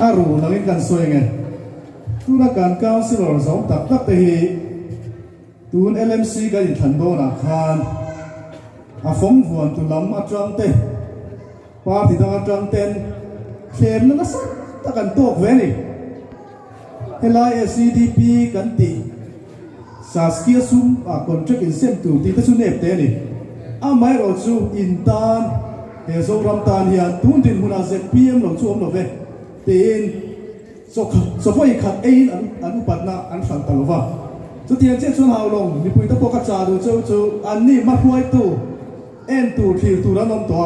aru nangin kan soi nge tu na kan councilor zong tak tak te hi tun LMC ka in than do na khan a phong vuan tu lam atang te party da atang ten khem na sa ta kan tok ve ni helai CDP kan ti saskia sum a contract incentive ti ta su nep te ni a mai ro chu in tan he zo ram tan hian tun din huna ZPM lo chu om lo ve tin so foi khat ein an patna an sang talova chu tian che chun hau long ni pui ta po ka cha du chu an ni ma huai tu en tu thil tu ran om to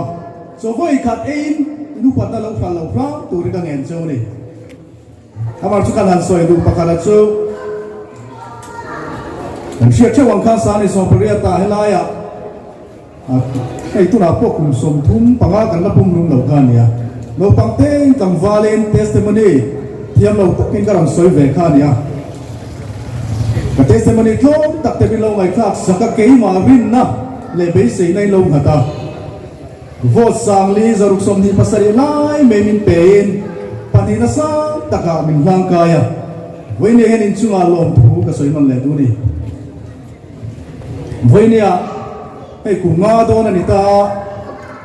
so foi khat ein nu patna lo phal lo fra tu ri ka ngen chu ni amar chu kan han soi du pakala chu an sia che wang kha sa ni so priya ta helaya ai tu na po kum som thum panga kan la pum lung lo kan ya lo pang teng tang valen testimony thiam lo takin karam soi ve khan ya ka testimony thom tak te bilo ngai khak saka ke ma rin na le be se nai lo ngata vo sang li zaruk som ni pasari lai me min pein patina sa taka min lang kaya voi ne hen in chunga lom thu ka soi non le du ni voi ne a ei ku nga do na ni ta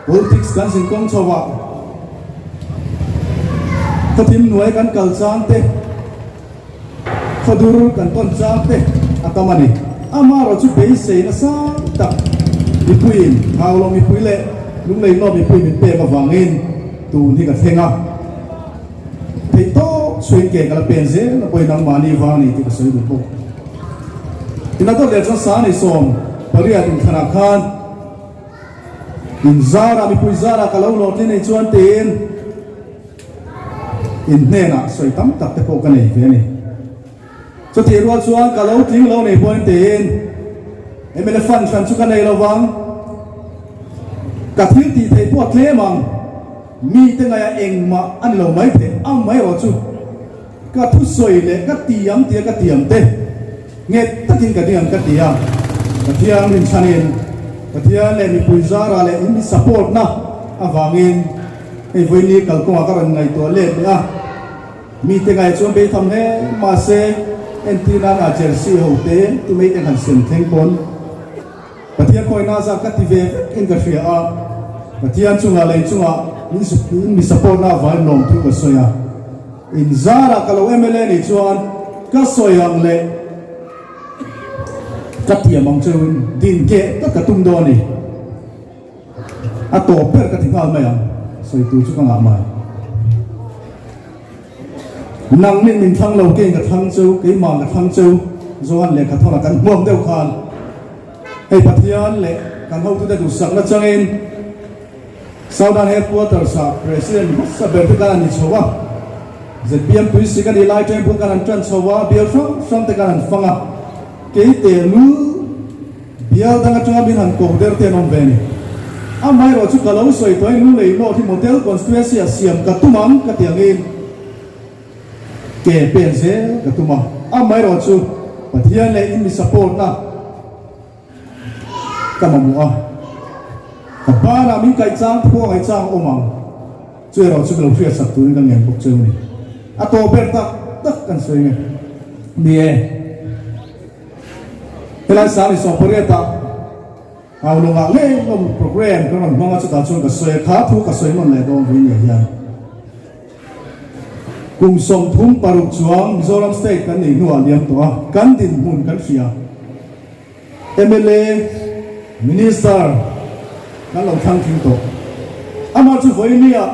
politics kan sin kong chowa ka tim nuai kan kal chang te khadur kan ton chang te atamani ama ro chu be se na sa tak mi puin haw lo mi puile lung lei no mi pui min pe ka wangin tu ni ka thenga thei to suin ke kala pen je na poi nang mani wani ti ka soi du po ina to le chang sa ni som paria tin khana khan in zara mi pui zara ka lo lo ti nei chuan tin in nena soi tam tak te po ka nei ve ni cho ti ro chuan ka lo ting lo nei point tin emele fan chu ka nei lo wang ka thil ti thei po tle mang mi te nga ya eng ma an lo mai the am mai ro chu ka thu soi le ka tiam te nge takin ka diam ka tiam ka tiam rin chanin ka tiam le mi pui zara le in support na awangin ei voi ni kal ko ka ran ngai to le a mi te ngai chuan be tham he ma se entina na jersey ho te tu mei te han sem theng kon patian koi na za ka ti ve in ka fia a patian chunga le chunga mi support na vai nom tu ka soya in zara ka lo MLA ni chuan ka soyang le ka tiam ang chun din ke ka tum do ni a to per ka tingal mai ang soi tu chu ka nga mai nang min thang lo ke ka thang chu ke ma ka thang chu zo an le ka thona kan mom deu khan ei pathian le kan ho tu da du sak na changin Southern headquarters sa president sa bertika ni chowa ZPM pui sika di lai tem pun kan tran chowa bial from te kan fanga ke te lu bial danga chunga bin han ko der te non veni amai ro chu kalau soi toi nu lei no thi model constituency asiam ka tumam ka tiangin ke pense ka tumam amai ro chu pathian le in support na kamamu a kapara min kai chang pho kai chang omang chui ro chu lo phia sak tu ni ngem bok cheu ni a to ber tak kan soi nge ni e ela sa ni so poreta au lo nga le no program ko ron manga chu ta chu ka soi kha thu ka soi mon le do vi ni hian kum som thum paruk chuang Mizoram state kan ni nuwa liam to a kan din mun kan fia MLA minister kan lo thang thing to ama chu voi ni a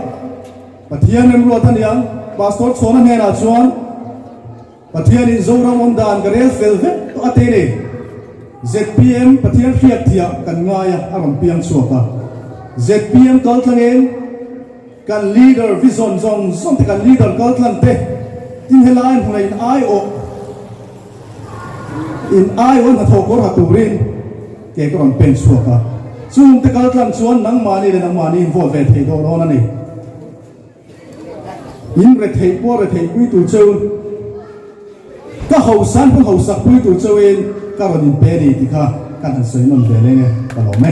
pathian em ro than yang pastor chona ne na chuan pathian in zoram om dan ka rel fel ve to ate ni ZPM pathian fiat thia kan nga ya aram piang chuaka ZPM kal thlangin kan leader vision zong te kan leader kal thlang te tin helai hunai in ai on ha thokor ha turin ke kon pen chuaka chung te kal thlang chuan nang mani involve ve thei do ro na ni in re thei pui tu cheu ka ho san sak pui tu cheu in ka ron in pe ni ti kha kan han soi non ve le nge ka lo me